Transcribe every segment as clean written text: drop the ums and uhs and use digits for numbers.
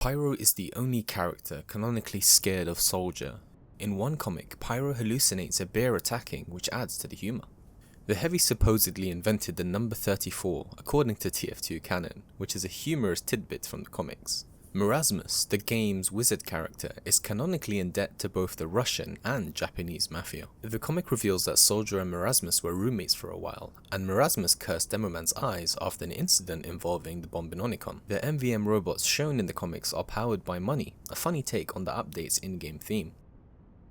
Pyro is the only character canonically scared of Soldier. In one comic, Pyro hallucinates a bear attacking, which adds to the humour. The Heavy supposedly invented the number 34 according to TF2 canon, which is a humorous tidbit from the comics. Marasmus, the game's wizard character, is canonically in debt to both the Russian and Japanese mafia. The comic reveals that Soldier and Marasmus were roommates for a while, and Marasmus cursed Demoman's eyes after an incident involving the Bombinonicon. The MVM robots shown in the comics are powered by money, a funny take on the update's in-game theme.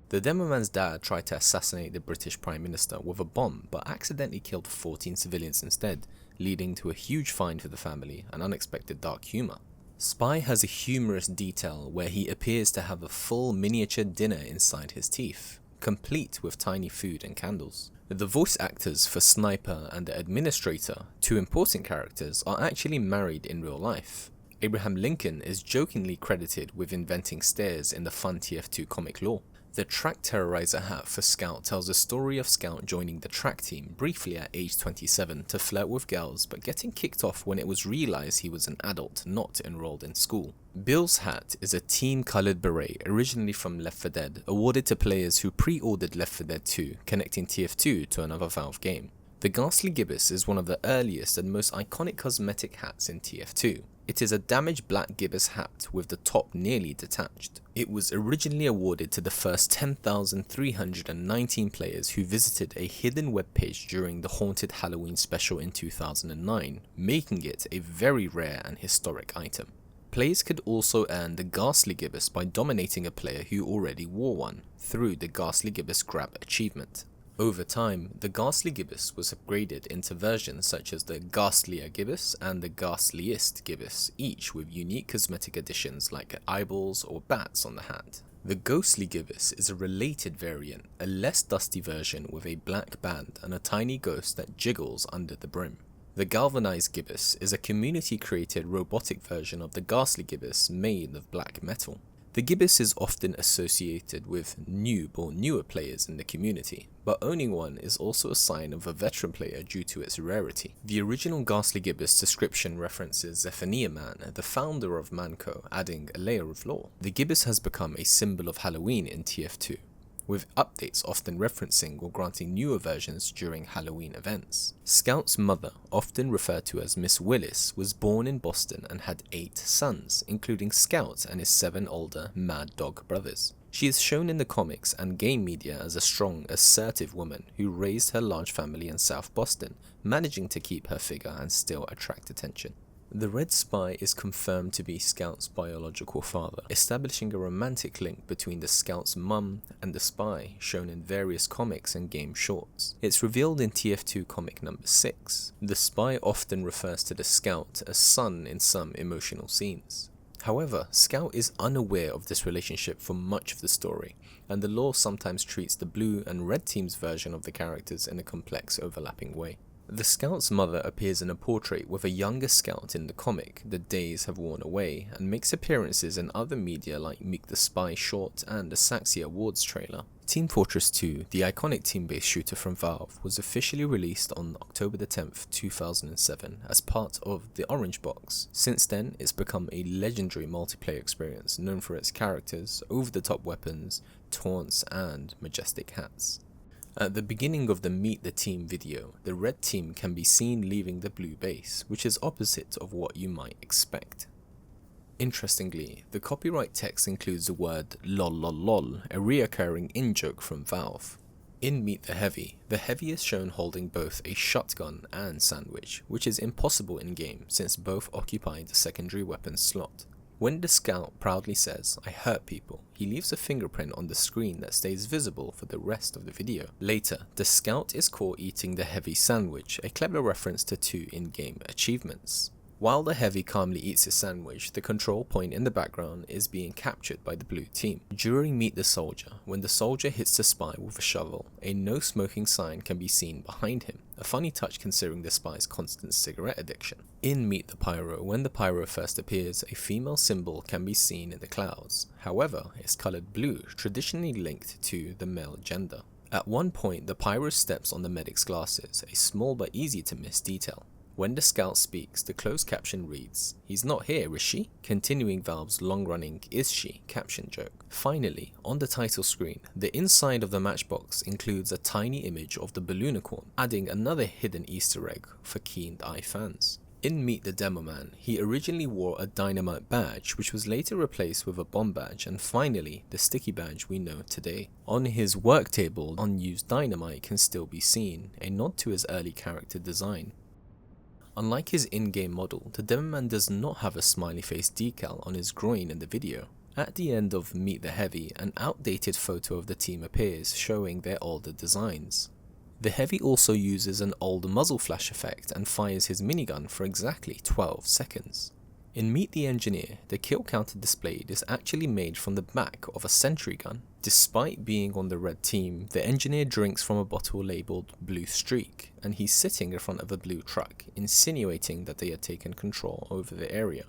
The Demoman's dad tried to assassinate the British Prime Minister with a bomb, but accidentally killed 14 civilians instead, leading to a huge fine for the family and unexpected dark humour. Spy has a humorous detail where he appears to have a full miniature dinner inside his teeth, complete with tiny food and candles. The voice actors for Sniper and the Administrator, two important characters, are actually married in real life. Abraham Lincoln is jokingly credited with inventing stairs in the fun TF2 comic lore. The Track Terrorizer hat for Scout tells the story of Scout joining the track team briefly at age 27 to flirt with girls, but getting kicked off when it was realized he was an adult not enrolled in school. Bill's hat is a team-colored beret originally from Left 4 Dead, awarded to players who pre-ordered Left 4 Dead 2, connecting TF2 to another Valve game. The Ghastly Gibbous is one of the earliest and most iconic cosmetic hats in TF2. It is a damaged black gibbous hat with the top nearly detached. It was originally awarded to the first 10,319 players who visited a hidden webpage during the Haunted Halloween special in 2009, making it a very rare and historic item. Players could also earn the Ghastly Gibbous by dominating a player who already wore one, through the Ghastly Gibbous Grab achievement. Over time, the Ghastly Gibbous was upgraded into versions such as the Ghastlier Gibbous and the Ghastliest Gibbous, each with unique cosmetic additions like eyeballs or bats on the hat. The Ghostly Gibbous is a related variant, a less dusty version with a black band and a tiny ghost that jiggles under the brim. The Galvanized Gibbous is a community-created robotic version of the Ghastly Gibbous made of black metal. The Gibbous is often associated with noob or newer players in the community, but owning one is also a sign of a veteran player due to its rarity. The original Ghastly Gibbous description references Zephaniah Man, the founder of Manco, adding a layer of lore. The Gibbous has become a symbol of Halloween in TF2, with updates often referencing or granting newer versions during Halloween events. Scout's mother, often referred to as Miss Willis, was born in Boston and had 8 sons, including Scout and his 7 older Mad Dog brothers. She is shown in the comics and game media as a strong, assertive woman who raised her large family in South Boston, managing to keep her figure and still attract attention. The Red Spy is confirmed to be Scout's biological father, establishing a romantic link between the Scout's mum and the Spy, shown in various comics and game shorts. It's revealed in TF2 comic number 6. The Spy often refers to the Scout as son in some emotional scenes. However, Scout is unaware of this relationship for much of the story, and the lore sometimes treats the Blue and Red Team's version of the characters in a complex, overlapping way. The Scout's mother appears in a portrait with a younger Scout in the comic, The Days Have Worn Away, and makes appearances in other media like Meek the Spy short and the Saxy Awards trailer. Team Fortress 2, the iconic team-based shooter from Valve, was officially released on October 10th, 2007 as part of the Orange Box. Since then, it's become a legendary multiplayer experience known for its characters, over-the-top weapons, taunts, and majestic hats. At the beginning of the Meet the Team video, the red team can be seen leaving the blue base, which is opposite of what you might expect. Interestingly, the copyright text includes the word lol lol lol, a reoccurring in-joke from Valve. In Meet the Heavy is shown holding both a shotgun and sandwich, which is impossible in-game since both occupy the secondary weapons slot. When the Scout proudly says, "I hurt people," he leaves a fingerprint on the screen that stays visible for the rest of the video. Later, the Scout is caught eating the Heavy sandwich, a clever reference to 2 in-game achievements. While the Heavy calmly eats his sandwich, the control point in the background is being captured by the blue team. During Meet the Soldier, when the soldier hits the Spy with a shovel, a no smoking sign can be seen behind him, a funny touch considering the Spy's constant cigarette addiction. In Meet the Pyro, when the Pyro first appears, a female symbol can be seen in the clouds. However, it's colored blue, traditionally linked to the male gender. At one point, the Pyro steps on the medic's glasses, a small but easy to miss detail. When the scout speaks, the closed caption reads, "He's not here, is she?" Continuing Valve's long-running "Is she?" caption joke. Finally, on the title screen, the inside of the matchbox includes a tiny image of the Balloonicorn, adding another hidden Easter egg for keen-eye fans. In Meet the Demo Man, he originally wore a dynamite badge, which was later replaced with a bomb badge, and finally, the sticky badge we know today. On his work table, unused dynamite can still be seen, a nod to his early character design. Unlike his in-game model, the Demo Man does not have a smiley face decal on his groin in the video. At the end of Meet the Heavy, an outdated photo of the team appears, showing their older designs. The Heavy also uses an old muzzle flash effect and fires his minigun for exactly 12 seconds. In Meet the Engineer, the kill counter displayed is actually made from the back of a sentry gun. Despite being on the red team, the engineer drinks from a bottle labelled Blue Streak, and he's sitting in front of a blue truck, insinuating that they had taken control over the area.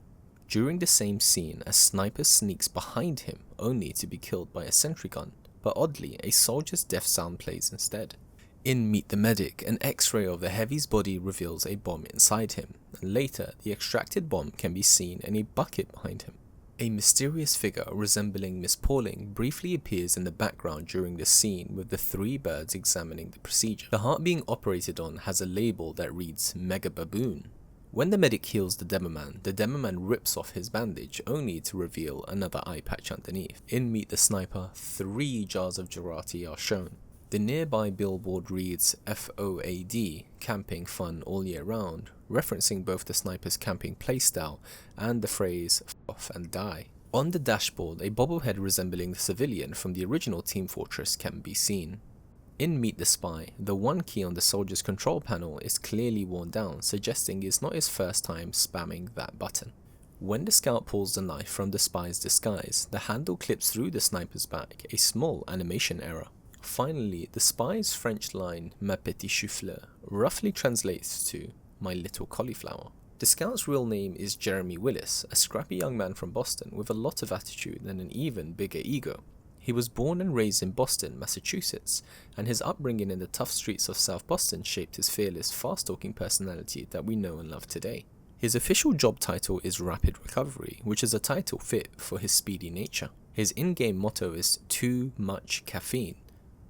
During the same scene, a sniper sneaks behind him, only to be killed by a sentry gun, but oddly, a soldier's death sound plays instead. In Meet the Medic, an X-ray of the Heavy's body reveals a bomb inside him, and later the extracted bomb can be seen in a bucket behind him. A mysterious figure resembling Miss Pauling briefly appears in the background during the scene with the three birds examining the procedure. The heart being operated on has a label that reads Mega Baboon. When the medic heals the Demo Man rips off his bandage only to reveal another eye patch underneath. In Meet the Sniper, 3 jars of Gerati are shown. The nearby billboard reads FOAD, camping fun all year round, referencing both the sniper's camping playstyle and the phrase "F off and die." On the dashboard, a bobblehead resembling the civilian from the original Team Fortress can be seen. In Meet the Spy, the one key on the soldier's control panel is clearly worn down, suggesting it's not his first time spamming that button. When the scout pulls the knife from the spy's disguise, the handle clips through the sniper's back, a small animation error. Finally, the spy's French line, "Ma petit chou-fleur," roughly translates to "my little cauliflower." The scout's real name is Jeremy Willis, a scrappy young man from Boston with a lot of attitude and an even bigger ego. He was born and raised in Boston, Massachusetts, and his upbringing in the tough streets of South Boston shaped his fearless, fast-talking personality that we know and love today. His official job title is Rapid Recovery, which is a title fit for his speedy nature. His in-game motto is "too much caffeine,"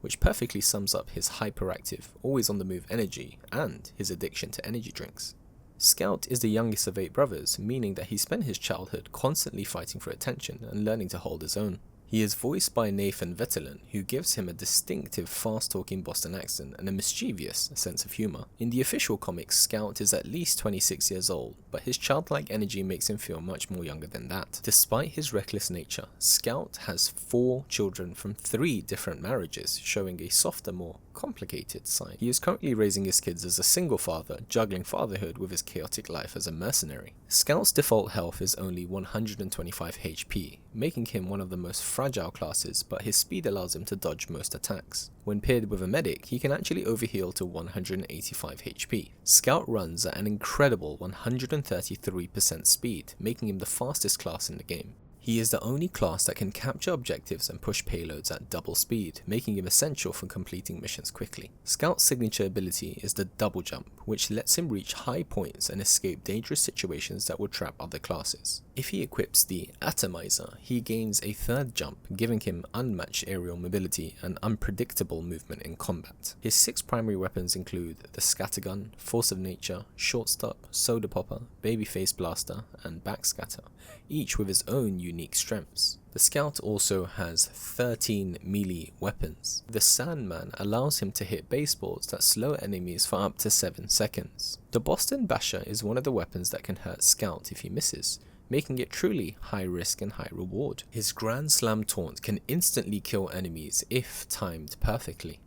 which perfectly sums up his hyperactive, always-on-the-move energy and his addiction to energy drinks. Scout is the youngest of 8 brothers, meaning that he spent his childhood constantly fighting for attention and learning to hold his own. He is voiced by Nathan Vetterlin, who gives him a distinctive fast-talking Boston accent and a mischievous sense of humor. In the official comics, Scout is at least 26 years old, but his childlike energy makes him feel much more younger than that. Despite his reckless nature, Scout has 4 children from 3 different marriages, showing a softer, more complicated side. He is currently raising his kids as a single father, juggling fatherhood with his chaotic life as a mercenary. Scout's default health is only 125 HP, making him one of the most fragile classes, but his speed allows him to dodge most attacks. When paired with a medic, he can actually overheal to 185 HP. Scout runs at an incredible 133% speed, making him the fastest class in the game. He is the only class that can capture objectives and push payloads at double speed, making him essential for completing missions quickly. Scout's signature ability is the double jump, which lets him reach high points and escape dangerous situations that would trap other classes. If he equips the Atomizer, he gains a 3rd jump, giving him unmatched aerial mobility and unpredictable movement in combat. His 6 primary weapons include the Scattergun, Force of Nature, Shortstop, Soda Popper, Babyface Blaster, and Backscatter, each with his own unique strengths. The Scout also has 13 melee weapons. The Sandman allows him to hit baseballs that slow enemies for up to 7 seconds. The Boston Basher is one of the weapons that can hurt Scout if he misses, making it truly high risk and high reward. His Grand Slam taunt can instantly kill enemies if timed perfectly.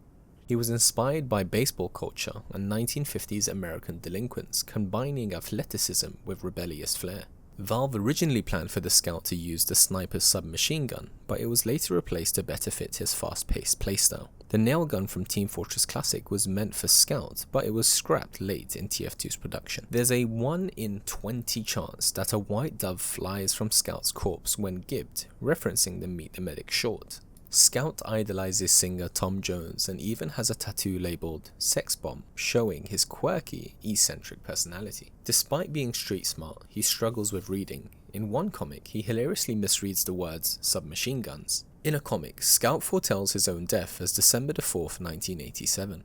He was inspired by baseball culture and 1950s American delinquents, combining athleticism with rebellious flair. Valve originally planned for the Scout to use the sniper's submachine gun, but it was later replaced to better fit his fast-paced playstyle. The nail gun from Team Fortress Classic was meant for Scout, but it was scrapped late in TF2's production. There's a 1 in 20 chance that a white dove flies from Scout's corpse when gibbed, referencing the Meet the Medic short. Scout idolizes singer Tom Jones and even has a tattoo labeled Sex Bomb, showing his quirky, eccentric personality. Despite being street smart, he struggles with reading. In one comic, he hilariously misreads the words submachine guns. In a comic, Scout foretells his own death as December 4th, 1987.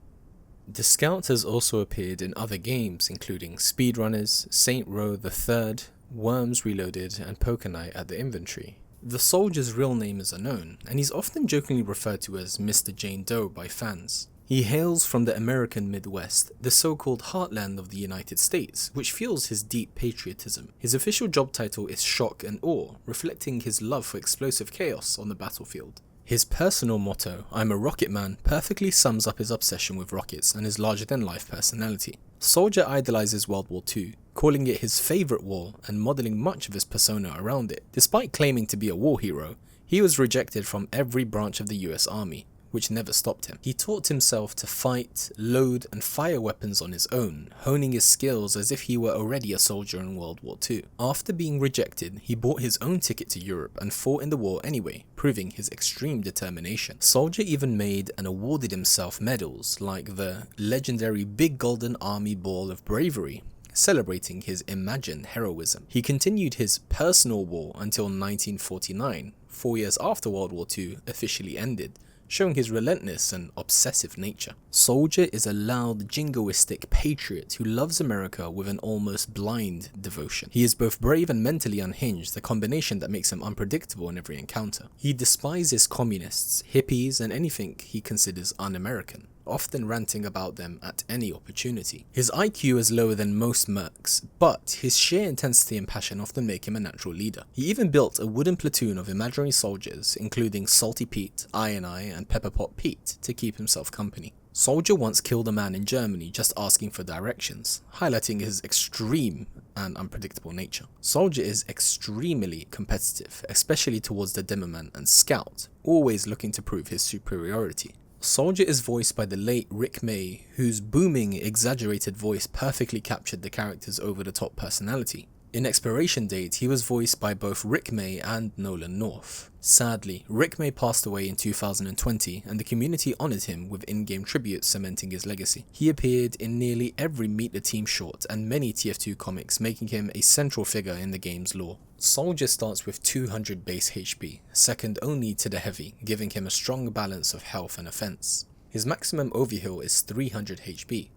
The Scout has also appeared in other games including Speedrunners, Saint Row the Third, Worms Reloaded, and Poker Night at the Inventory. The soldier's real name is unknown, and he's often jokingly referred to as Mr. Jane Doe by fans. He hails from the American Midwest, the so-called heartland of the United States, which fuels his deep patriotism. His official job title is Shock and Awe, reflecting his love for explosive chaos on the battlefield. His personal motto, "I'm a rocket man," perfectly sums up his obsession with rockets and his larger-than-life personality. Soldier idolizes World War II, calling it his favorite war and modeling much of his persona around it. Despite claiming to be a war hero, he was rejected from every branch of the US Army, which never stopped him. He taught himself to fight, load, and fire weapons on his own, honing his skills as if he were already a soldier in World War II. After being rejected, he bought his own ticket to Europe and fought in the war anyway, proving his extreme determination. Soldier even made and awarded himself medals like the legendary Big Golden Army Ball of Bravery, celebrating his imagined heroism. He continued his personal war until 1949, 4 years after World War II officially ended, showing his relentless and obsessive nature. Soldier is a loud, jingoistic patriot who loves America with an almost blind devotion. He is both brave and mentally unhinged, the combination that makes him unpredictable in every encounter. He despises communists, hippies, and anything he considers un-American, often ranting about them at any opportunity. His IQ is lower than most mercs, but his sheer intensity and passion often make him a natural leader. He even built a wooden platoon of imaginary soldiers, including Salty Pete, Iron Eye, and Pepperpot Pete, to keep himself company. Soldier once killed a man in Germany just asking for directions, highlighting his extreme and unpredictable nature. Soldier is extremely competitive, especially towards the Demoman and Scout, always looking to prove his superiority. Soldier is voiced by the late Rick May, whose booming, exaggerated voice perfectly captured the character's over-the-top personality. In Expiration Date, he was voiced by both Rick May and Nolan North. Sadly, Rick May passed away in 2020, and the community honoured him with in-game tributes cementing his legacy. He appeared in nearly every Meet the Team short and many TF2 comics, making him a central figure in the game's lore. Soldier starts with 200 base HP, second only to the Heavy, giving him a strong balance of health and offense. His maximum overheal is 300 HP.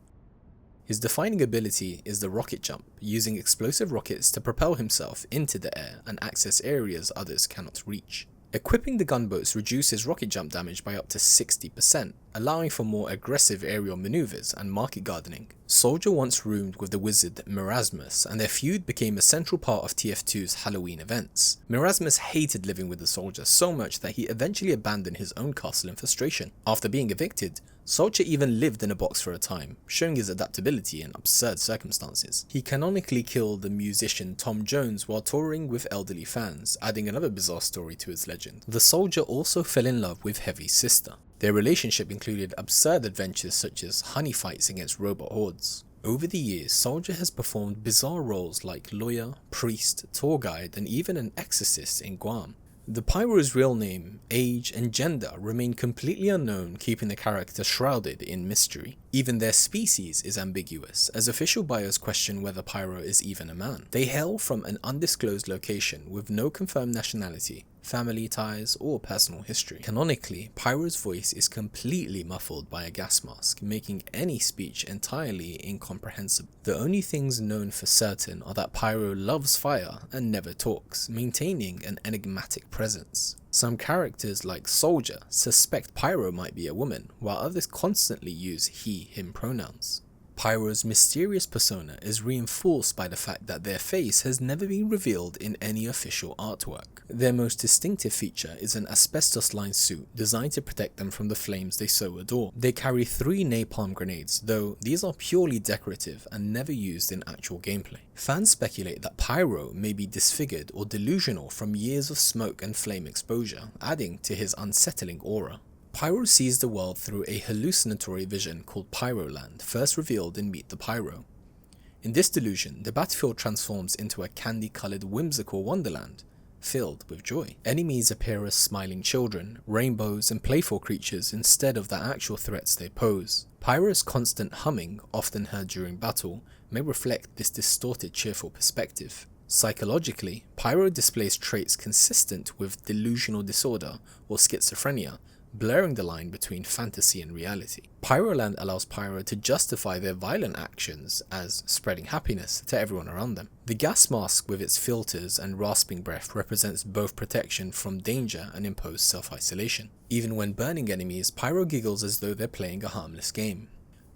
His defining ability is the rocket jump, using explosive rockets to propel himself into the air and access areas others cannot reach. Equipping the gunboats reduces rocket jump damage by up to 60%, allowing for more aggressive aerial maneuvers and market gardening. Soldier once roomed with the wizard Merasmus, and their feud became a central part of TF2's Halloween events. Merasmus hated living with the soldier so much that he eventually abandoned his own castle in frustration. After being evicted, Soldier even lived in a box for a time, showing his adaptability in absurd circumstances. He canonically killed the musician Tom Jones while touring with elderly fans, adding another bizarre story to his legend. The Soldier also fell in love with Heavy's sister. Their relationship included absurd adventures such as honey fights against robot hordes. Over the years, Soldier has performed bizarre roles like lawyer, priest, tour guide, and even an exorcist in Guam. The Pyro's real name, age, and gender remain completely unknown, keeping the character shrouded in mystery. Even their species is ambiguous, as official bios question whether Pyro is even a man. They hail from an undisclosed location with no confirmed nationality, family ties, or personal history. Canonically, Pyro's voice is completely muffled by a gas mask, making any speech entirely incomprehensible. The only things known for certain are that Pyro loves fire and never talks, maintaining an enigmatic presence. Some characters like Soldier suspect Pyro might be a woman, while others constantly use he/him pronouns. Pyro's mysterious persona is reinforced by the fact that their face has never been revealed in any official artwork. Their most distinctive feature is an asbestos-lined suit designed to protect them from the flames they so adore. They carry 3 napalm grenades, though these are purely decorative and never used in actual gameplay. Fans speculate that Pyro may be disfigured or delusional from years of smoke and flame exposure, adding to his unsettling aura. Pyro sees the world through a hallucinatory vision called Pyroland, first revealed in Meet the Pyro. In this delusion, the battlefield transforms into a candy-coloured whimsical wonderland, filled with joy. Enemies appear as smiling children, rainbows, and playful creatures instead of the actual threats they pose. Pyro's constant humming, often heard during battle, may reflect this distorted, cheerful perspective. Psychologically, Pyro displays traits consistent with delusional disorder or schizophrenia, blurring the line between fantasy and reality. Pyroland allows Pyro to justify their violent actions as spreading happiness to everyone around them. The gas mask with its filters and rasping breath represents both protection from danger and imposed self-isolation. Even when burning enemies, Pyro giggles as though they're playing a harmless game.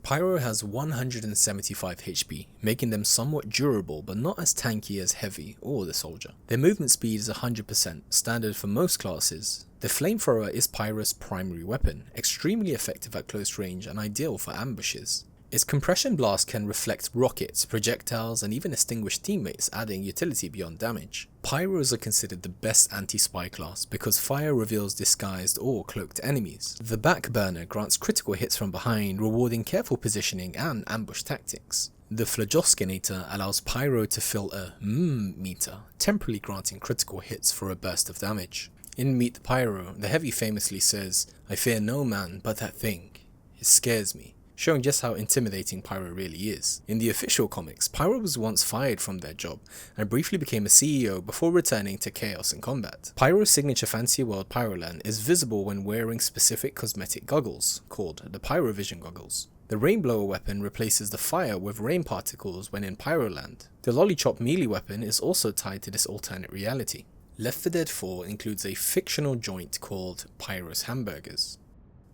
Pyro has 175 HP, making them somewhat durable but not as tanky as Heavy or the Soldier. Their movement speed is 100%, standard for most classes. The flamethrower is Pyro's primary weapon, extremely effective at close range and ideal for ambushes. Its compression blast can reflect rockets, projectiles, and even extinguish teammates, adding utility beyond damage. Pyros are considered the best anti-spy class because fire reveals disguised or cloaked enemies. The backburner grants critical hits from behind, rewarding careful positioning and ambush tactics. The Phlogoskinator allows Pyro to fill a meter, temporarily granting critical hits for a burst of damage. In Meet the Pyro, the Heavy famously says, "I fear no man but that thing. It scares me," showing just how intimidating Pyro really is. In the official comics, Pyro was once fired from their job and briefly became a CEO before returning to chaos and combat. Pyro's signature fantasy world Pyroland is visible when wearing specific cosmetic goggles, called the Pyrovision goggles. The Rainblower weapon replaces the fire with rain particles when in Pyroland. The Lollychop melee weapon is also tied to this alternate reality. Left 4 Dead 4 includes a fictional joint called Pyro's Hamburgers.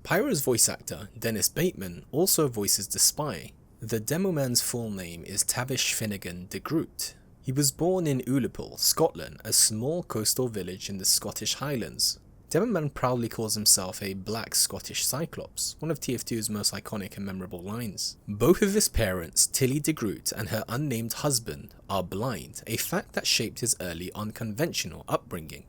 Pyro's voice actor, Dennis Bateman, also voices the spy. The Demoman's full name is Tavish Finnegan de Groot. He was born in Ullapool, Scotland, a small coastal village in the Scottish Highlands. Demoman proudly calls himself a black Scottish Cyclops, one of TF2's most iconic and memorable lines. Both of his parents, Tilly de Groot and her unnamed husband, are blind, a fact that shaped his early unconventional upbringing.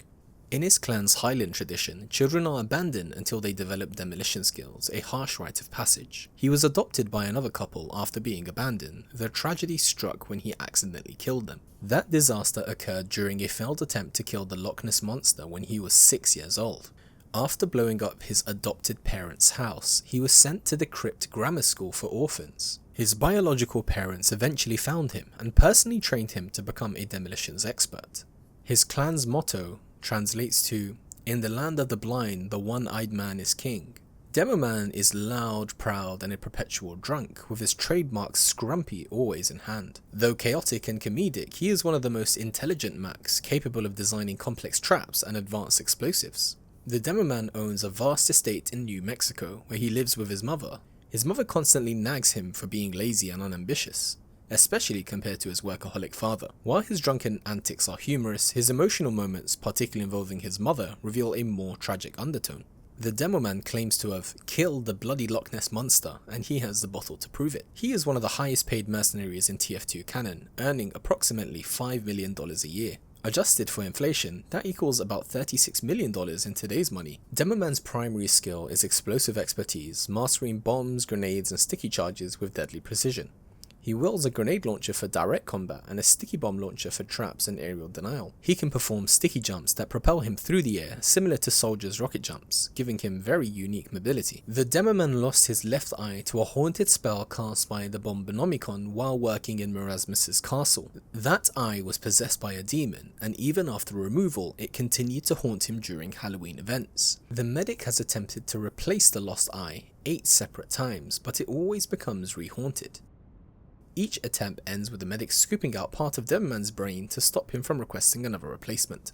In his clan's Highland tradition, children are abandoned until they develop demolition skills, a harsh rite of passage. He was adopted by another couple after being abandoned. The tragedy struck when he accidentally killed them. That disaster occurred during a failed attempt to kill the Loch Ness Monster when he was 6 years old. After blowing up his adopted parents' house, he was sent to the Crypt Grammar School for orphans. His biological parents eventually found him and personally trained him to become a demolitions expert. His clan's motto translates to, "In the land of the blind, the one-eyed man is king." Demoman is loud, proud, and a perpetual drunk, with his trademark Scrumpy always in hand. Though chaotic and comedic, he is one of the most intelligent mechs, capable of designing complex traps and advanced explosives. The Demoman owns a vast estate in New Mexico, where he lives with his mother. His mother constantly nags him for being lazy and unambitious, especially compared to his workaholic father. While his drunken antics are humorous, his emotional moments, particularly involving his mother, reveal a more tragic undertone. The Demoman claims to have killed the bloody Loch Ness Monster, and he has the bottle to prove it. He is one of the highest paid mercenaries in TF2 canon, earning approximately $5 million a year. Adjusted for inflation, that equals about $36 million in today's money. Demoman's primary skill is explosive expertise, mastering bombs, grenades, and sticky charges with deadly precision. He wields a grenade launcher for direct combat and a sticky bomb launcher for traps and aerial denial. He can perform sticky jumps that propel him through the air, similar to Soldier's rocket jumps, giving him very unique mobility. The Demoman lost his left eye to a haunted spell cast by the Bombonomicon while working in Merasmus's castle. That eye was possessed by a demon, and even after removal, it continued to haunt him during Halloween events. The medic has attempted to replace the lost eye 8 separate times, but it always becomes rehaunted. Each attempt ends with the medic scooping out part of Demoman's brain to stop him from requesting another replacement.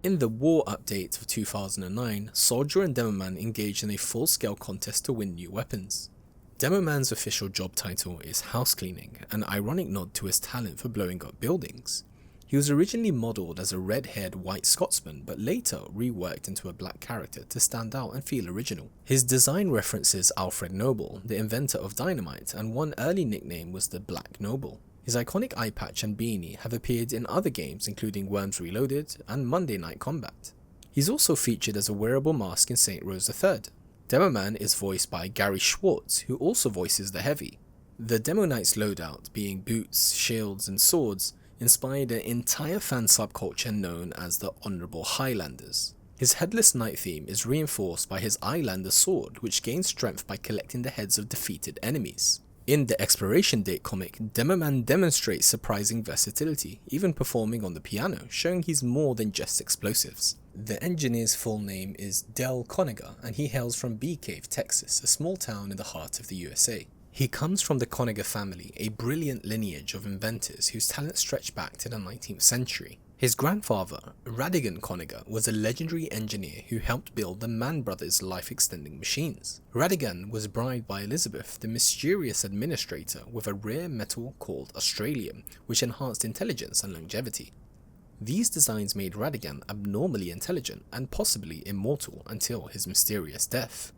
In the War update of 2009, Soldier and Demoman engaged in a full-scale contest to win new weapons. Demoman's official job title is house cleaning, an ironic nod to his talent for blowing up buildings. He was originally modelled as a red-haired white Scotsman, but later reworked into a black character to stand out and feel original. His design references Alfred Noble, the inventor of dynamite, and one early nickname was the Black Noble. His iconic eye patch and beanie have appeared in other games including Worms Reloaded and Monday Night Combat. He's also featured as a wearable mask in St. Rose III. Demoman is voiced by Gary Schwartz, who also voices the Heavy. The Demo Knight's loadout, being boots, shields, and swords, inspired an entire fan subculture known as the Honourable Highlanders. His Headless Knight theme is reinforced by his Eyelander sword, which gains strength by collecting the heads of defeated enemies. In the Expiration Date comic, Demoman demonstrates surprising versatility, even performing on the piano, showing he's more than just explosives. The engineer's full name is Del Conager, and he hails from Bee Cave, Texas, a small town in the heart of the USA. He comes from the Conager family, a brilliant lineage of inventors whose talents stretch back to the 19th century. His grandfather, Radigan Conager, was a legendary engineer who helped build the Mann brothers' life-extending machines. Radigan was bribed by Elizabeth, the mysterious administrator, with a rare metal called Australium, which enhanced intelligence and longevity. These designs made Radigan abnormally intelligent and possibly immortal until his mysterious death.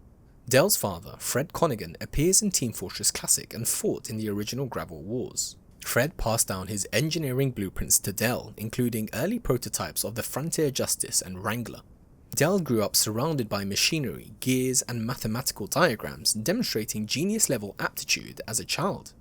Del's father, Fred Connigan, appears in Team Fortress Classic and fought in the original Gravel Wars. Fred passed down his engineering blueprints to Del, including early prototypes of the Frontier Justice and Wrangler. Del grew up surrounded by machinery, gears, and mathematical diagrams, demonstrating genius-level aptitude as a child.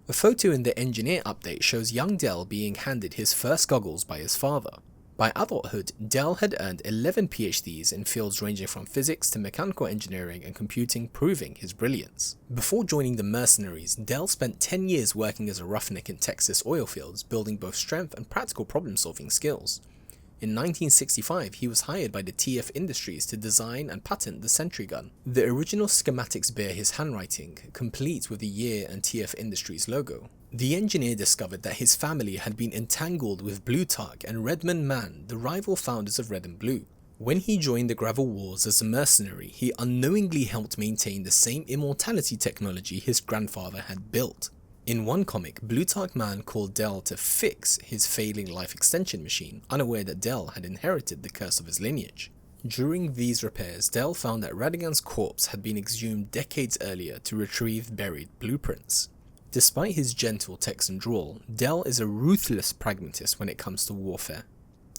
A photo in the Engineer update shows young Del being handed his first goggles by his father. By adulthood, Del had earned 11 PhDs in fields ranging from physics to mechanical engineering and computing, proving his brilliance. Before joining the mercenaries, Del spent 10 years working as a roughneck in Texas oil fields, building both strength and practical problem-solving skills. In 1965, he was hired by the TF Industries to design and patent the Sentry gun. The original schematics bear his handwriting, complete with the year and TF Industries logo. The engineer discovered that his family had been entangled with Blutarch and Redmond Mann, the rival founders of Red and Blue. When he joined the Gravel Wars as a mercenary, he unknowingly helped maintain the same immortality technology his grandfather had built. In one comic, Blutarch Man called Del to fix his failing life extension machine, unaware that Del had inherited the curse of his lineage. During these repairs, Del found that Radigan's corpse had been exhumed decades earlier to retrieve buried blueprints. Despite his gentle Texan drawl, Del is a ruthless pragmatist when it comes to warfare.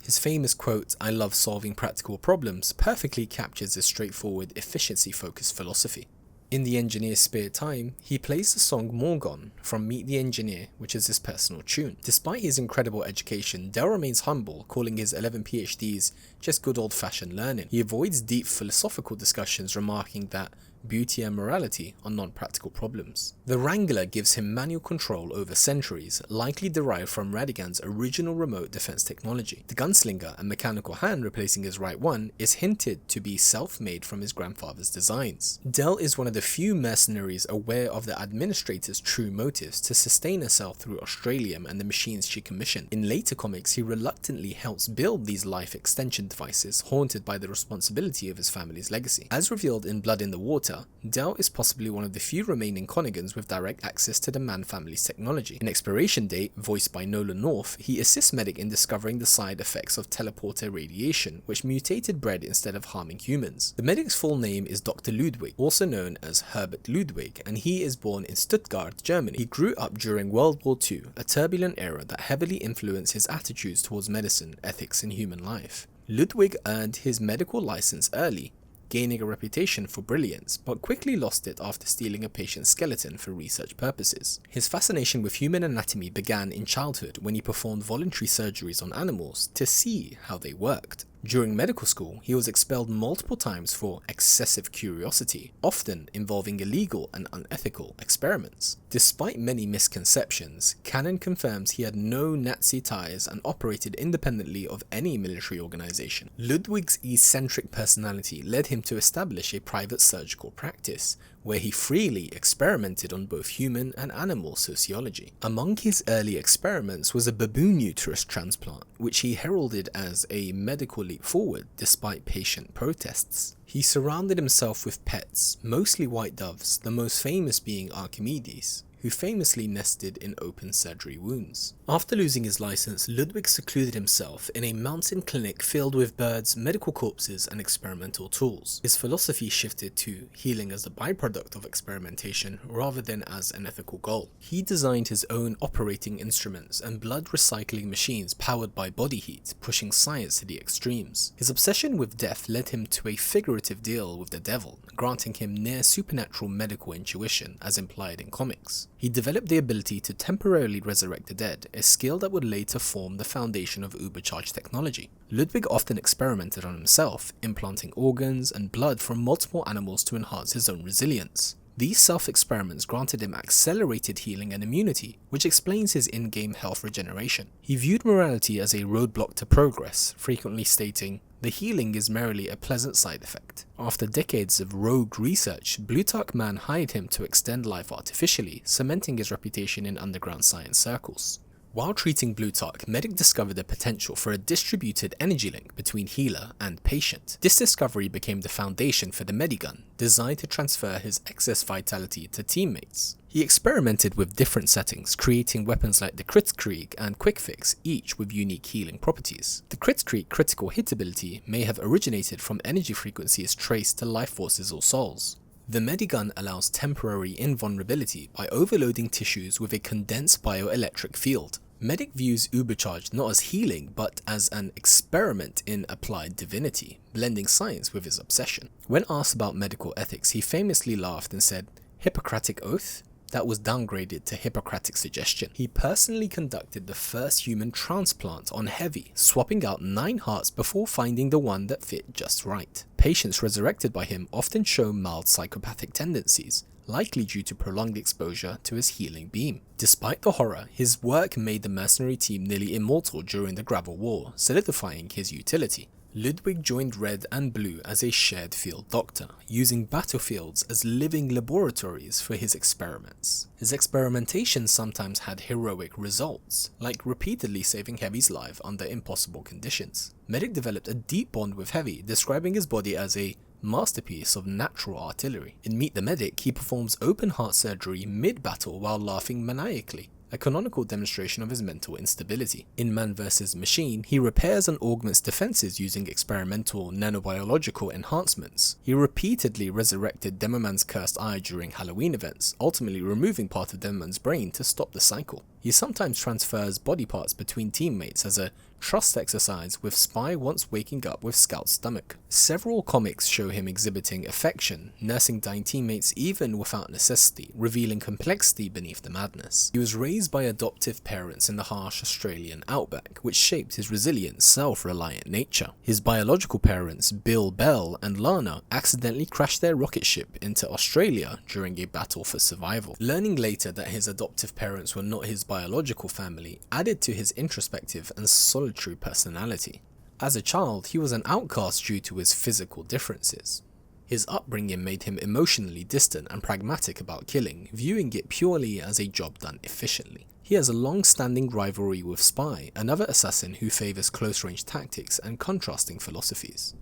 His famous quote, "I love solving practical problems," perfectly captures his straightforward, efficiency-focused philosophy. In the engineer's spare time, he plays the song Morgon from Meet the Engineer, which is his personal tune. Despite his incredible education, Del remains humble, calling his 11 PhDs just good old-fashioned learning. He avoids deep philosophical discussions, remarking that beauty and morality are non-practical problems. The Wrangler gives him manual control over sentries, likely derived from Radigan's original remote defense technology. The gunslinger and mechanical hand replacing his right one is hinted to be self-made from his grandfather's designs. Del is one of the few mercenaries aware of the administrator's true motives to sustain herself through Australium and the machines she commissioned. In later comics, he reluctantly helps build these life extension devices, haunted by the responsibility of his family's legacy. As revealed in Blood in the Water, Del is possibly one of the few remaining Conigans with direct access to the Mann family's technology. In Expiration Date, voiced by Nolan North, he assists Medic in discovering the side effects of teleporter radiation, which mutated bread instead of harming humans. The Medic's full name is Dr. Ludwig, also known as Herbert Ludwig, and he is born in Stuttgart, Germany. He grew up during World War II, a turbulent era that heavily influenced his attitudes towards medicine, ethics, and human life. Ludwig earned his medical license early, gaining a reputation for brilliance, but quickly lost it after stealing a patient's skeleton for research purposes. His fascination with human anatomy began in childhood when he performed voluntary surgeries on animals to see how they worked. During medical school, he was expelled multiple times for excessive curiosity, often involving illegal and unethical experiments. Despite many misconceptions, canon confirms he had no Nazi ties and operated independently of any military organization. Ludwig's eccentric personality led him to establish a private surgical practice, where he freely experimented on both human and animal sociology. Among his early experiments was a baboon uterus transplant, which he heralded as a medical leap forward despite patient protests. He surrounded himself with pets, mostly white doves, the most famous being Archimedes, who famously nested in open surgery wounds. After losing his license, Ludwig secluded himself in a mountain clinic filled with birds, medical corpses, and experimental tools. His philosophy shifted to healing as a byproduct of experimentation rather than as an ethical goal. He designed his own operating instruments and blood recycling machines powered by body heat, pushing science to the extremes. His obsession with death led him to a figurative deal with the devil, granting him near supernatural medical intuition as implied in comics. He developed the ability to temporarily resurrect the dead, a skill that would later form the foundation of Ubercharge technology. Ludwig often experimented on himself, implanting organs and blood from multiple animals to enhance his own resilience. These self-experiments granted him accelerated healing and immunity, which explains his in-game health regeneration. He viewed morality as a roadblock to progress, frequently stating, "The healing is merely a pleasant side effect." After decades of rogue research, Blutarch Man hired him to extend life artificially, cementing his reputation in underground science circles. While treating Blutarch, Medic discovered the potential for a distributed energy link between healer and patient. This discovery became the foundation for the Medigun, designed to transfer his excess vitality to teammates. He experimented with different settings, creating weapons like the Kritzkrieg and Quickfix, each with unique healing properties. The Kritzkrieg critical hit ability may have originated from energy frequencies traced to life forces or souls. The Medigun allows temporary invulnerability by overloading tissues with a condensed bioelectric field. Medic views Ubercharge not as healing, but as an experiment in applied divinity, blending science with his obsession. When asked about medical ethics, he famously laughed and said, "Hippocratic oath? That was downgraded to Hippocratic suggestion." He personally conducted the first human transplant on Heavy, swapping out 9 hearts before finding the one that fit just right. Patients resurrected by him often show mild psychopathic tendencies, likely due to prolonged exposure to his healing beam. Despite the horror, his work made the mercenary team nearly immortal during the Gravel War, solidifying his utility. Ludwig joined Red and Blue as a shared field doctor, using battlefields as living laboratories for his experiments. His experimentation sometimes had heroic results, like repeatedly saving Heavy's life under impossible conditions. Medic developed a deep bond with Heavy, describing his body as a masterpiece of natural artillery. In Meet the Medic, he performs open heart surgery mid-battle while laughing maniacally, a canonical demonstration of his mental instability. In Man vs. Machine, he repairs and augments defenses using experimental nanobiological enhancements. He repeatedly resurrected Demoman's cursed eye during Halloween events, ultimately removing part of Demoman's brain to stop the cycle. He sometimes transfers body parts between teammates as a trust exercise, with Spy once waking up with Scout's stomach. Several comics show him exhibiting affection, nursing dying teammates even without necessity, revealing complexity beneath the madness. He was raised by adoptive parents in the harsh Australian outback, which shaped his resilient, self-reliant nature. His biological parents, Bill Bell and Lana, accidentally crashed their rocket ship into Australia during a battle for survival. Learning later that his adoptive parents were not his biological family added to his introspective and solitary personality. As a child, he was an outcast due to his physical differences. His upbringing made him emotionally distant and pragmatic about killing, viewing it purely as a job done efficiently. He has a long-standing rivalry with Spy, another assassin who favors close-range tactics and contrasting philosophies.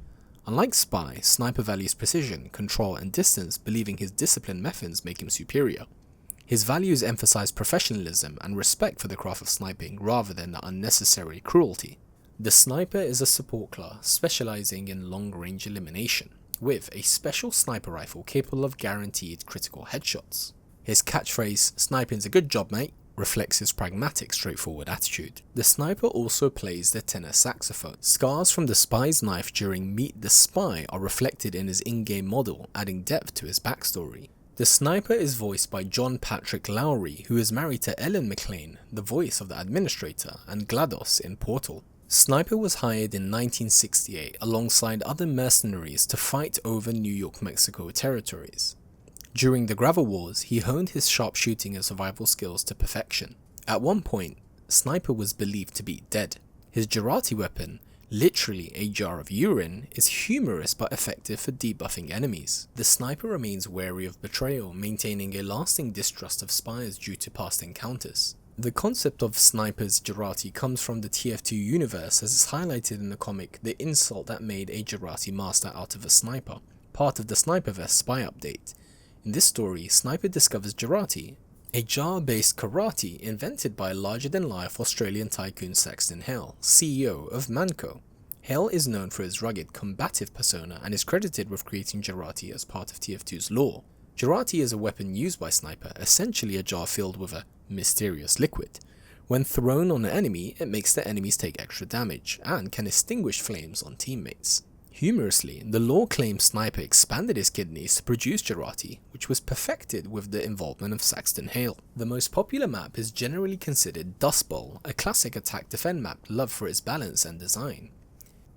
Unlike Spy, Sniper values precision, control and distance, believing his disciplined methods make him superior. His values emphasize professionalism and respect for the craft of sniping rather than the unnecessary cruelty. The Sniper is a support class specializing in long-range elimination, with a special sniper rifle capable of guaranteed critical headshots. His catchphrase, "Sniping's a good job, mate," reflects his pragmatic, straightforward attitude. The Sniper also plays the tenor saxophone. Scars from the Spy's knife during Meet the Spy are reflected in his in-game model, adding depth to his backstory. The Sniper is voiced by John Patrick Lowry, who is married to Ellen McLean, the voice of the Administrator, and GLaDOS in Portal. Sniper was hired in 1968 alongside other mercenaries to fight over New York-Mexico territories. During the Gravel Wars, he honed his sharpshooting and survival skills to perfection. At one point, Sniper was believed to be dead. His Jurati weapon, literally a jar of urine, is humorous but effective for debuffing enemies. The Sniper remains wary of betrayal, maintaining a lasting distrust of spies due to past encounters. The concept of Sniper's Jurati comes from the TF2 universe, as is highlighted in the comic The Insult That Made a Jurati Master Out of a Sniper, part of the Sniperverse spy update. In this story, Sniper discovers Jurati, a jar-based karate invented by larger-than-life Australian tycoon Saxton Hale, CEO of Manco. Hale is known for his rugged, combative persona and is credited with creating Jurati as part of TF2's lore. Jurati is a weapon used by Sniper, essentially a jar filled with a mysterious liquid. When thrown on an enemy, it makes the enemies take extra damage, and can extinguish flames on teammates. Humorously, the law-claimed sniper expanded his kidneys to produce Jurati, which was perfected with the involvement of Saxton Hale. The most popular map is generally considered Dust Bowl, a classic attack-defend map loved for its balance and design.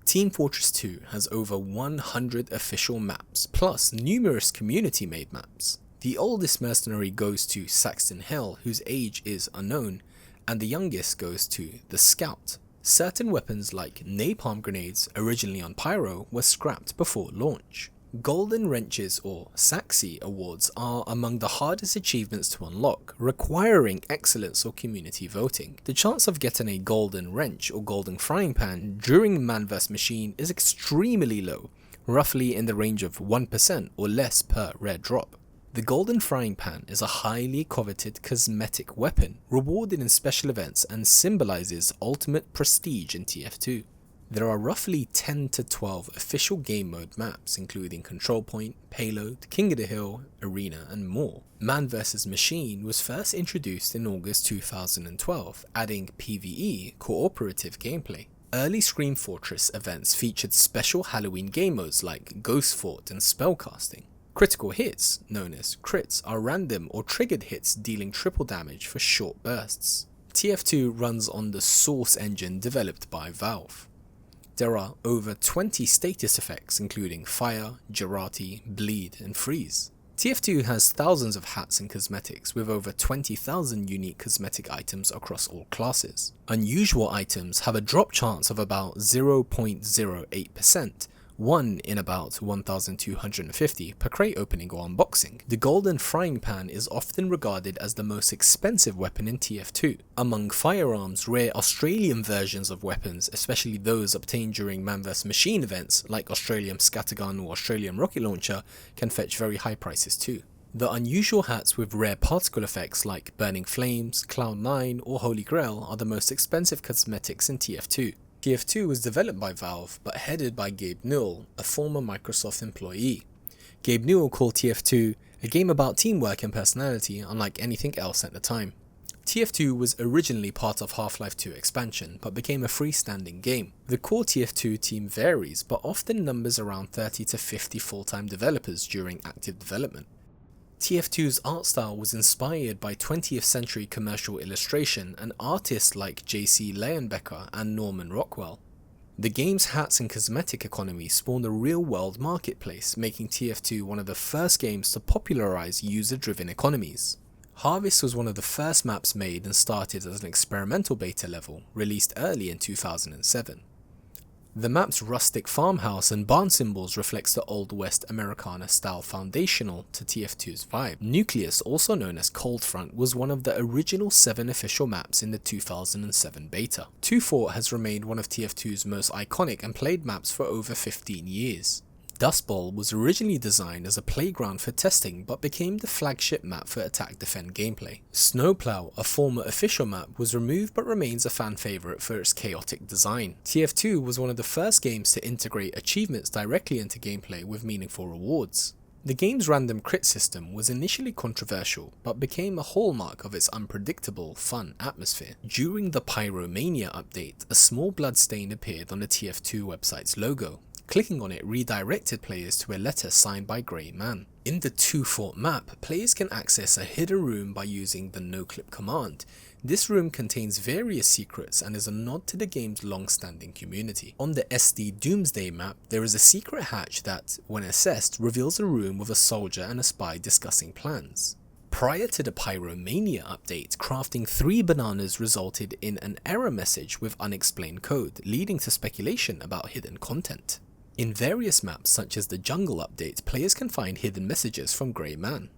Team Fortress 2 has over 100 official maps, plus numerous community-made maps. The oldest mercenary goes to Saxton Hale, whose age is unknown, and the youngest goes to the Scout. Certain weapons like napalm grenades, originally on Pyro, were scrapped before launch. Golden Wrenches or Saxi awards are among the hardest achievements to unlock, requiring excellence or community voting. The chance of getting a Golden Wrench or Golden Frying Pan during Man vs Machine is extremely low, roughly in the range of 1% or less per rare drop. The Golden Frying Pan is a highly coveted cosmetic weapon, rewarded in special events and symbolizes ultimate prestige in TF2. There are roughly 10 to 12 official game mode maps, including Control Point, Payload, King of the Hill, Arena, and more. Man vs Machine was first introduced in August 2012, adding PvE cooperative gameplay. Early Scream Fortress events featured special Halloween game modes like Ghost Fort and Spellcasting. Critical hits, known as crits, are random or triggered hits dealing triple damage for short bursts. TF2 runs on the Source engine developed by Valve. There are over 20 status effects including Fire, Jurati, Bleed, and Freeze. TF2 has thousands of hats and cosmetics with over 20,000 unique cosmetic items across all classes. Unusual items have a drop chance of about 0.08%, 1 in about 1,250 per crate opening or unboxing. The Golden Frying Pan is often regarded as the most expensive weapon in TF2. Among firearms, rare Australian versions of weapons, especially those obtained during Man vs Machine events like Australian Scattergun or Australian Rocket Launcher, can fetch very high prices too. The unusual hats with rare particle effects like Burning Flames, Cloud9 or Holy Grail are the most expensive cosmetics in TF2. TF2 was developed by Valve, but headed by Gabe Newell, a former Microsoft employee. Gabe Newell called TF2 a game about teamwork and personality unlike anything else at the time. TF2 was originally part of Half-Life 2 expansion, but became a freestanding game. The core TF2 team varies, but often numbers around 30 to 50 full-time developers during active development. TF2's art style was inspired by 20th century commercial illustration and artists like J.C. Leonbecker and Norman Rockwell. The game's hats and cosmetic economy spawned a real-world marketplace, making TF2 one of the first games to popularize user-driven economies. Harvest was one of the first maps made and started as an experimental beta level, released early in 2007. The map's rustic farmhouse and barn symbols reflects the Old West Americana style foundational to TF2's vibe. Nucleus, also known as Cold Front, was one of the original 7 official maps in the 2007 beta. 2 Fort has remained one of TF2's most iconic and played maps for over 15 years. Dust Bowl was originally designed as a playground for testing but became the flagship map for attack-defend gameplay. Snowplow, a former official map, was removed but remains a fan favourite for its chaotic design. TF2 was one of the first games to integrate achievements directly into gameplay with meaningful rewards. The game's random crit system was initially controversial but became a hallmark of its unpredictable, fun atmosphere. During the Pyromania update, a small bloodstain appeared on the TF2 website's logo. Clicking on it redirected players to a letter signed by Grey Man. In the 2 Fort map, players can access a hidden room by using the no-clip command. This room contains various secrets and is a nod to the game's long-standing community. On the SD Doomsday map, there is a secret hatch that, when accessed, reveals a room with a soldier and a spy discussing plans. Prior to the Pyromania update, crafting 3 bananas resulted in an error message with unexplained code, leading to speculation about hidden content. In various maps such as the Jungle update, players can find hidden messages from Grey Man.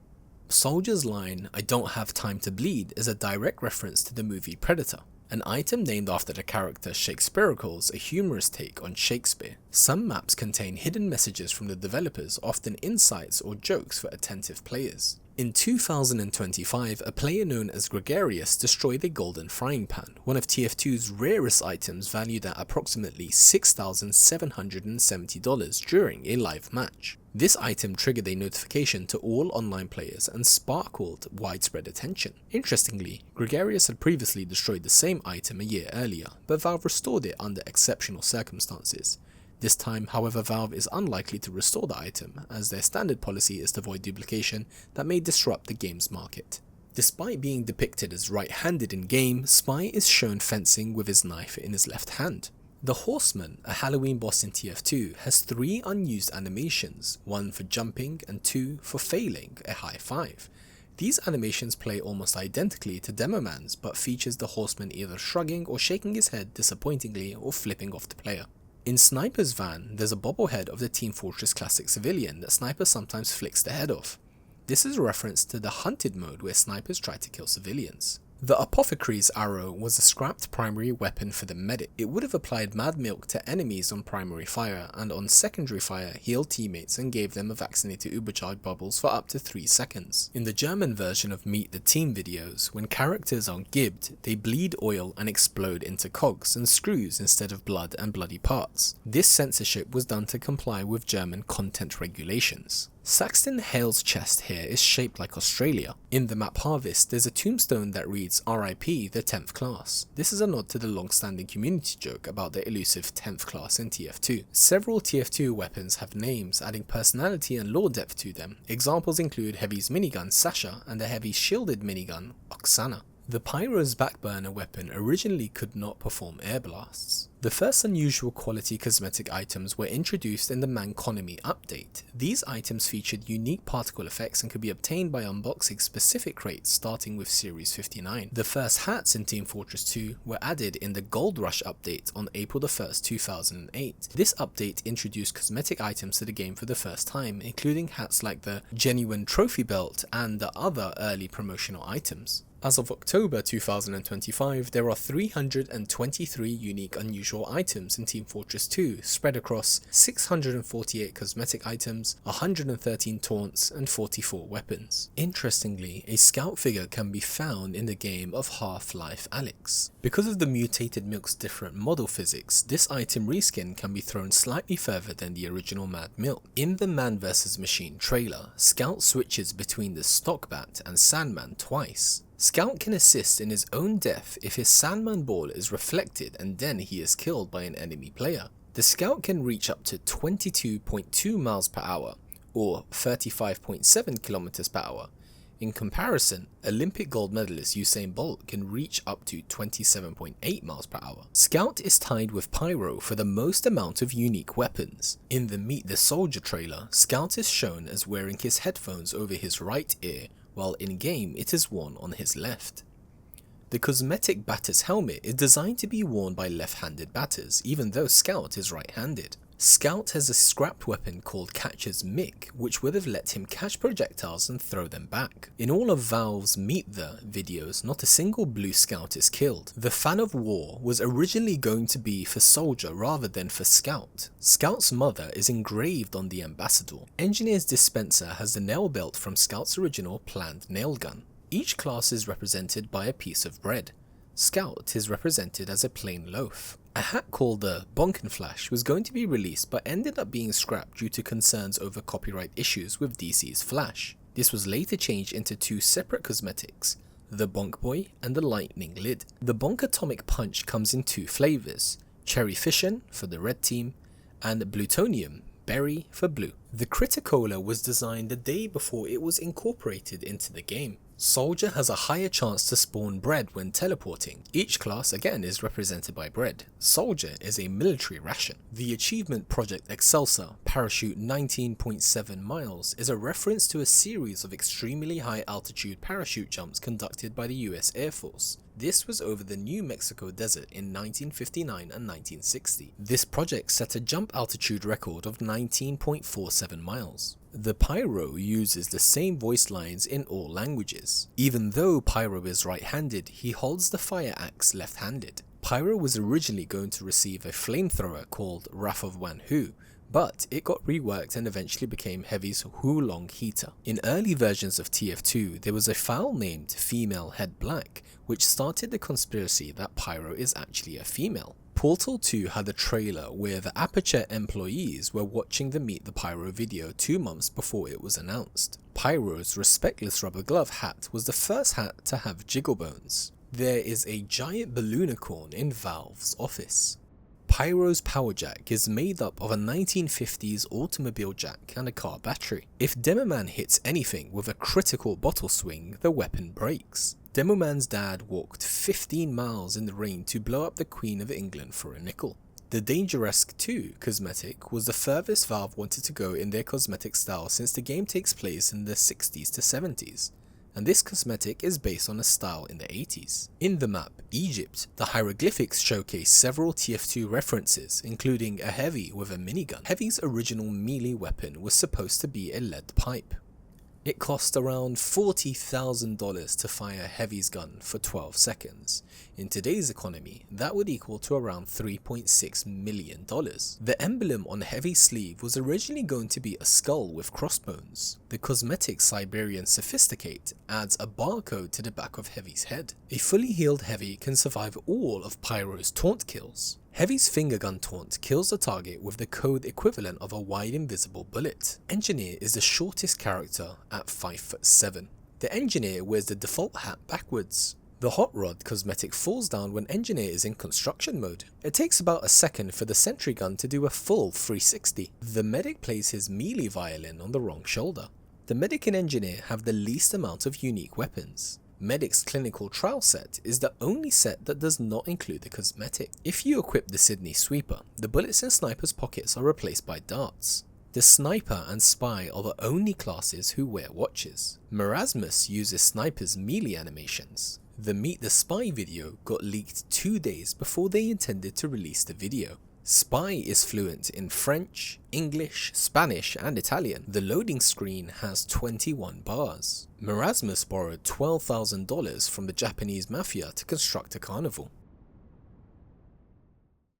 Soldier's line, "I don't have time to bleed," is a direct reference to the movie Predator, an item named after the character Shakespearicles, a humorous take on Shakespeare. Some maps contain hidden messages from the developers, often insights or jokes for attentive players. In 2025, a player known as Gregarious destroyed a Golden Frying Pan, one of TF2's rarest items valued at approximately $6,770 during a live match. This item triggered a notification to all online players and sparkled widespread attention. Interestingly, Gregarious had previously destroyed the same item a year earlier, but Valve restored it under exceptional circumstances. This time, however, Valve is unlikely to restore the item, as their standard policy is to avoid duplication that may disrupt the game's market. Despite being depicted as right-handed in-game, Spy is shown fencing with his knife in his left hand. The Horseman, a Halloween boss in TF2, has 3 unused animations, 1 for jumping and 2 for failing a high 5. These animations play almost identically to Demoman's, but features the Horseman either shrugging or shaking his head disappointingly or flipping off the player. In Sniper's van, there's a bobblehead of the Team Fortress Classic civilian that Sniper sometimes flicks the head off. This is a reference to the Hunted mode where snipers try to kill civilians. The Apothecary's arrow was a scrapped primary weapon for the medic. It would have applied mad milk to enemies on primary fire, and on secondary fire healed teammates and gave them a vaccinated Ubercharge bubbles for up to 3 seconds. In the German version of Meet the Team videos, when characters are gibbed, they bleed oil and explode into cogs and screws instead of blood and bloody parts. This censorship was done to comply with German content regulations. Saxton Hale's chest here is shaped like Australia. In the map Harvest, there's a tombstone that reads RIP the 10th class. This is a nod to the long-standing community joke about the elusive 10th class in TF2. Several TF2 weapons have names, adding personality and lore depth to them. Examples include Heavy's minigun Sasha and the Heavy's shielded minigun Oksana. The Pyro's backburner weapon originally could not perform air blasts. The first unusual quality cosmetic items were introduced in the Manconomy update. These items featured unique particle effects and could be obtained by unboxing specific crates starting with Series 59. The first hats in Team Fortress 2 were added in the Gold Rush update on April 1st, 2008. This update introduced cosmetic items to the game for the first time, including hats like the Genuine Trophy Belt and the other early promotional items. As of October 2025, there are 323 unique unusual items in Team Fortress 2, spread across 648 cosmetic items, 113 taunts, and 44 weapons. Interestingly, a scout figure can be found in the game of Half-Life Alyx. Because of the mutated milk's different model physics, this item reskin can be thrown slightly further than the original Mad Milk. In the Man vs Machine trailer, Scout switches between the Stock Bat and Sandman twice. Scout can assist in his own death if his Sandman ball is reflected and then he is killed by an enemy player. The Scout can reach up to 22.2 miles per hour or 35.7 kilometers per hour. In comparison, Olympic gold medalist Usain Bolt can reach up to 27.8 miles per hour. Scout is tied with Pyro for the most amount of unique weapons. In the Meet the Soldier trailer, Scout is shown as wearing his headphones over his right ear, while in-game it is worn on his left. The cosmetic batter's helmet is designed to be worn by left-handed batters, even though Scout is right-handed. Scout has a scrapped weapon called Catcher's Mick, which would have let him catch projectiles and throw them back. In all of Valve's Meet the videos, not a single blue Scout is killed. The Fan of War was originally going to be for Soldier rather than for Scout. Scout's mother is engraved on the Ambassador. Engineer's Dispenser has the nail belt from Scout's original planned nail gun. Each class is represented by a piece of bread. Scout is represented as a plain loaf. A hat called the Bonkenflash was going to be released but ended up being scrapped due to concerns over copyright issues with DC's Flash. This was later changed into 2 separate cosmetics, the Bonk Boy and the Lightning Lid. The Bonk Atomic Punch comes in 2 flavors, Cherry Fission for the red team and Blutonium Berry for blue. The Criticola was designed the day before it was incorporated into the game. Soldier has a higher chance to spawn bread when teleporting. Each class again is represented by bread. Soldier is a military ration. The achievement Project Excelsior Parachute 19.7 miles is a reference to a series of extremely high altitude parachute jumps conducted by the US Air Force. This was over the New Mexico desert in 1959 and 1960. This project set a jump altitude record of 19.47 miles. The Pyro uses the same voice lines in all languages. Even though Pyro is right-handed, he holds the fire axe left-handed. Pyro was originally going to receive a flamethrower called Wrath of Wan Hu, but it got reworked and eventually became Heavy's Hulong Heater. In early versions of TF2, there was a file named Female Head Black, which started the conspiracy that Pyro is actually a female. Portal 2 had a trailer where the Aperture employees were watching the Meet the Pyro video 2 months before it was announced. Pyro's Respectless Rubber Glove hat was the first hat to have jiggle bones. There is a giant balloonicorn in Valve's office. Pyro's power jack is made up of a 1950s automobile jack and a car battery. If Demoman hits anything with a critical bottle swing, the weapon breaks. Demoman's dad walked 15 miles in the rain to blow up the Queen of England for a nickel. The Dangeresque 2 cosmetic was the furthest Valve wanted to go in their cosmetic style since the game takes place in the 60s to 70s, and this cosmetic is based on a style in the 80s. In the map, Egypt, the hieroglyphics showcase several TF2 references, including a Heavy with a minigun. Heavy's original melee weapon was supposed to be a lead pipe. It cost around $40,000 to fire Heavy's gun for 12 seconds. In today's economy, that would equal to around $3.6 million. The emblem on Heavy's sleeve was originally going to be a skull with crossbones. The cosmetic Siberian Sophisticate adds a barcode to the back of Heavy's head. A fully healed Heavy can survive all of Pyro's taunt kills. Heavy's finger gun taunt kills the target with the code equivalent of a wide invisible bullet. Engineer is the shortest character at 5'7". The Engineer wears the default hat backwards. The Hot Rod cosmetic falls down when Engineer is in construction mode. It takes about a second for the sentry gun to do a full 360. The Medic plays his melee violin on the wrong shoulder. The Medic and Engineer have the least amount of unique weapons. Medic's clinical trial set is the only set that does not include the cosmetic. If you equip the Sydney Sweeper, the bullets in Sniper's pockets are replaced by darts. The Sniper and Spy are the only classes who wear watches. Marasmus uses Sniper's melee animations. The Meet the Spy video got leaked 2 days before they intended to release the video. Spy is fluent in French, English, Spanish and Italian. The loading screen has 21 bars. Marasmus borrowed $12,000 from the Japanese mafia to construct a carnival.